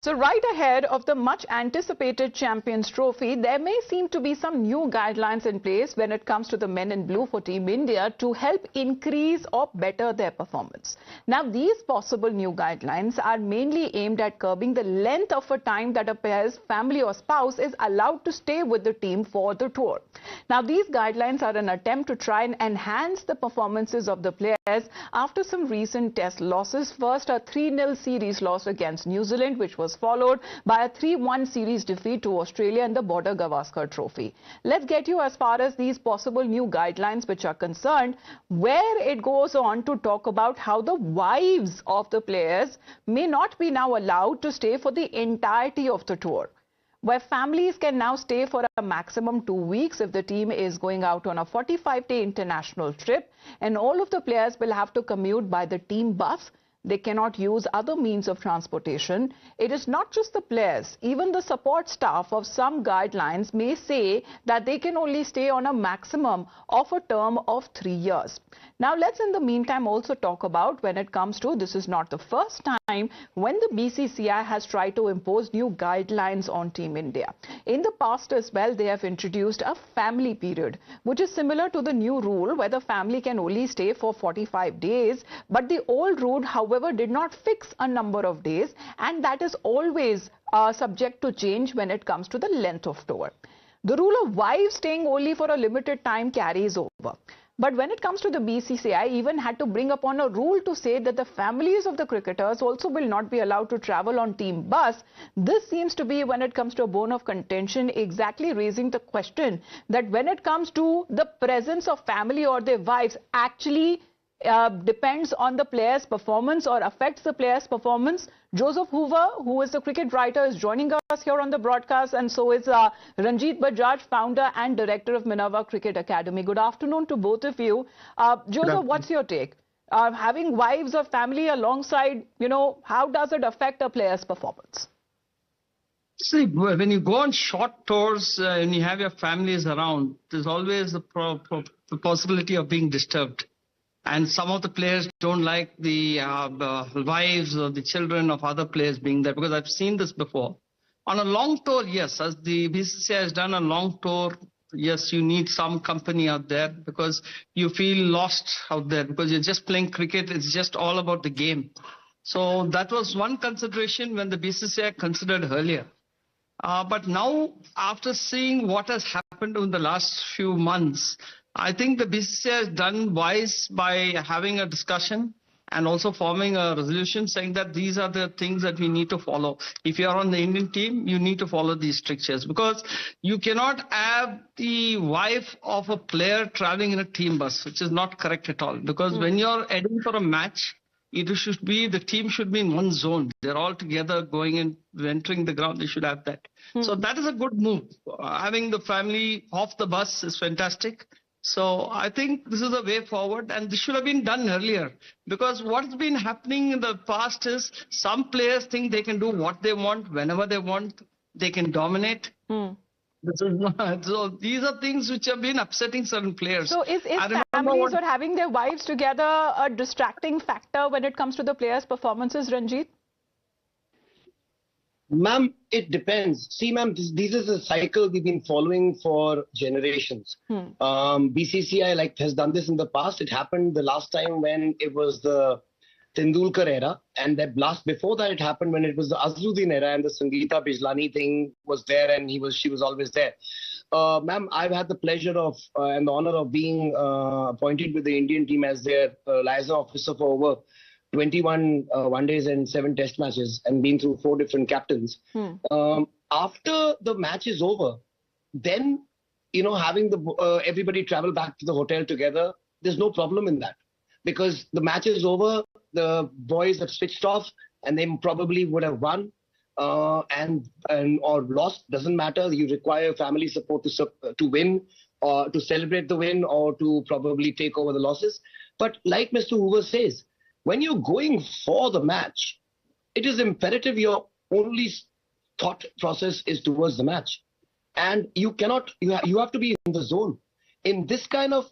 So right ahead of the much anticipated Champions Trophy, there may seem to be some new guidelines in place when it comes to the men in blue for Team India to help increase or better their performance. Now, these possible new guidelines are mainly aimed at curbing the length of a time that a player's family or spouse is allowed to stay with the team for the tour. Now, these guidelines are an attempt to try and enhance the performances of the players after some recent test losses. First, a 3-0 series loss against New Zealand, which was followed by a 3-1 series defeat to Australia in the Border Gavaskar Trophy. Let's get you as far as these possible new guidelines which are concerned, where it goes on to talk about how the wives of the players may not be now allowed to stay for the entirety of the tour, where families can now stay for a maximum 2 weeks if the team is going out on a 45-day international trip, and all of the players will have to commute by the team bus. They cannot use other means of transportation. It is not just the players. Even the support staff of some guidelines may say that they can only stay on a maximum of a term of 3 years. Now, let's in the meantime also talk about when it comes to, this is not the first time when the BCCI has tried to impose new guidelines on Team India. In the past as well, they have introduced a family period, which is similar to the new rule where the family can only stay for 45 days. But the old rule, however, did not fix a number of days, and that is always subject to change when it comes to the length of tour. The rule of wives staying only for a limited time carries over. But when it comes to the BCCI, even had to bring upon a rule to say that the families of the cricketers also will not be allowed to travel on team bus. This seems to be, when it comes to a bone of contention, exactly raising the question that when it comes to the presence of family or their wives actually depends on the player's performance or affects the player's performance. Joseph Hoover, who is the cricket writer, is joining us here on the broadcast, and so is Ranjit Bajaj, founder and director of Minerva Cricket Academy. Good afternoon to both of you. Joseph, what's your take? Having wives or family alongside, how does it affect a player's performance? See, when you go on short tours and you have your families around, there's always the possibility of being disturbed. And some of the players don't like the wives or the children of other players being there, because I've seen this before. On a long tour, yes, as the BCCI has done a long tour, yes, you need some company out there because you feel lost out there because you're just playing cricket. It's just all about the game. So that was one consideration when the BCCI considered earlier. But now, after seeing what has happened in the last few months, I think the BCCI has done wise by having a discussion and also forming a resolution saying that these are the things that we need to follow. If you are on the Indian team, you need to follow these strictures, because you cannot have the wife of a player traveling in a team bus, which is not correct at all. Because when you're heading for a match, the team should be in one zone. They're all together going and entering the ground. They should have that. So that is a good move. Having the family off the bus is fantastic. So I think this is a way forward, and this should have been done earlier, because what's been happening in the past is some players think they can do what they want, whenever they want, they can dominate. This is not, so these are things which have been upsetting certain players. So is families or having their wives together a distracting factor when it comes to the players' performances, Ranjit? Ma'am, it depends. See, ma'am, this is a cycle we've been following for generations. BCCI has done this in the past. It happened the last time when it was the Tendulkar era, and that blast before that it happened when it was the Azharuddin era, and the Sangeeta Bijlani thing was there, and she was always there. Ma'am, I've had the pleasure of and the honor of being appointed with the Indian team as their liaison officer for over 21 one-days and 7 test matches, and been through 4 different captains. After the match is over, then, having everybody travel back to the hotel together, there's no problem in that. Because the match is over, the boys have switched off, and they probably would have won or lost. Doesn't matter. You require family support to win, or to celebrate the win, or to probably take over the losses. But like Mr. Hoover says, when you're going for the match, it is imperative your only thought process is towards the match. And you have to be in the zone. In this kind of,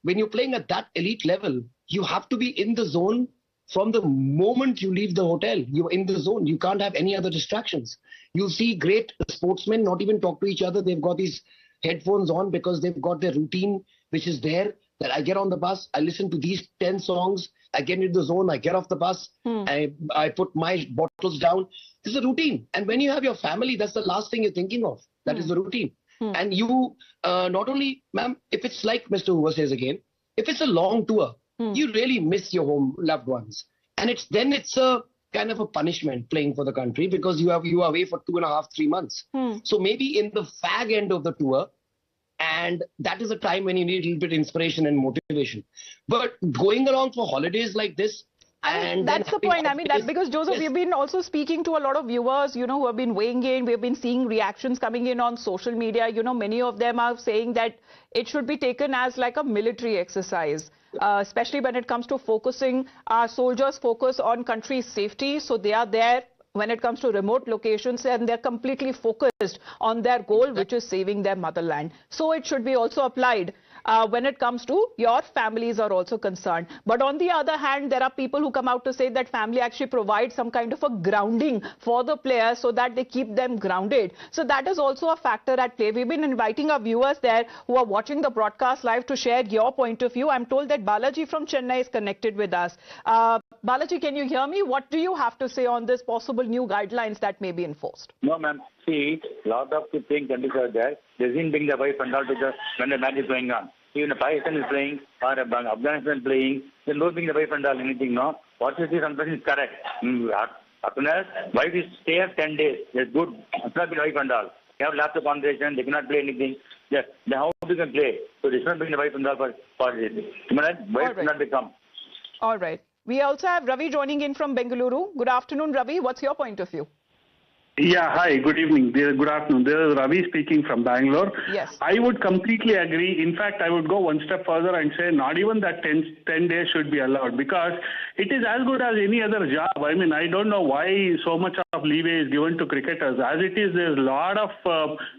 when you're playing at that elite level, you have to be in the zone from the moment you leave the hotel, you're in the zone. You can't have any other distractions. You see great sportsmen not even talk to each other. They've got these headphones on because they've got their routine, which is there. That I get on the bus, I listen to these 10 songs, I get into the zone, I get off the bus, I put my bottles down. This is a routine. And when you have your family, that's the last thing you're thinking of. That is the routine. And you, not only, ma'am, if it's like Mr. Hoover says again, if it's a long tour, you really miss your home loved ones. And it's a kind of a punishment playing for the country because you are away for 2.5, 3 months. So maybe in the fag end of the tour, and that is a time when you need a little bit of inspiration and motivation. But going along for holidays like this, and that's the point. I mean, that because Joseph, we've been also speaking to a lot of viewers, who have been weighing in. We've been seeing reactions coming in on social media. Many of them are saying that it should be taken as like a military exercise, especially when it comes to focusing. Our soldiers focus on country's safety, so they are there when it comes to remote locations, and they're completely focused on their goal, which is saving their motherland. So it should be also applied when it comes to your families are also concerned. But on the other hand, there are people who come out to say that family actually provides some kind of a grounding for the players so that they keep them grounded. So that is also a factor at play. We've been inviting our viewers there who are watching the broadcast live to share your point of view. I'm told that Balaji from Chennai is connected with us. Balaji, can you hear me? What do you have to say on this possible new guidelines that may be enforced? No, ma'am. See, lot of playing countries are there. They didn't bring the wife and all to when the match is going on. Even if Pakistan is playing or Afghanistan playing, they don't bring the wife and all anything, no. What you see, something is correct. After wife is stay 10 days. That's good. It's not been wife and all. They have lots of conversation. They cannot play anything. Then how they can play? So they should not bring the wife and all for this. Wife cannot become. All right. We also have Ravi joining in from Bengaluru. Good afternoon, Ravi. What's your point of view? Yeah, hi, good evening. Good afternoon. This is Ravi speaking from Bangalore. Yes. I would completely agree. In fact, I would go one step further and say not even that 10 days should be allowed, because it is as good as any other job. I mean, I don't know why so much of leeway is given to cricketers. As it is, there's a lot of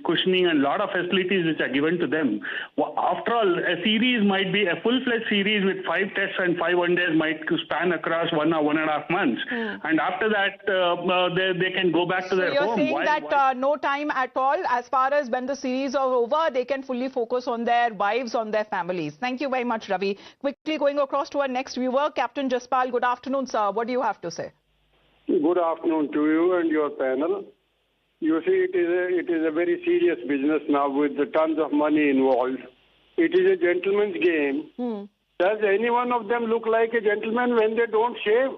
cushioning and a lot of facilities which are given to them. After all, a series might be a full-fledged series with 5 tests and 5 one-days might span across 1 or 1.5 months. And after that, they can go back to their you're home. saying that no time at all, as far as when the series are over, they can fully focus on their wives, on their families. Thank you very much, Ravi. Quickly going across to our next viewer, Captain Jaspal. Good afternoon, sir. What do you have to say? Good afternoon to you and your panel. You see, it is a very serious business now with the tons of money involved. It is a gentleman's game. Does any one of them look like a gentleman when they don't shave?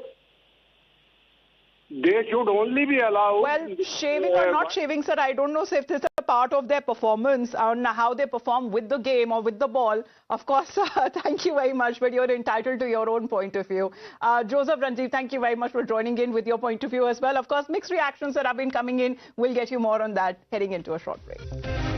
They should only be allowed. Well, shaving or not shaving, sir, I don't know if this is a part of their performance on how they perform with the game or with the ball. Of course, thank you very much, but you're entitled to your own point of view. Joseph, Ranjiv, thank you very much for joining in with your point of view as well. Of course, mixed reactions that have been coming in. We'll get you more on that heading into a short break.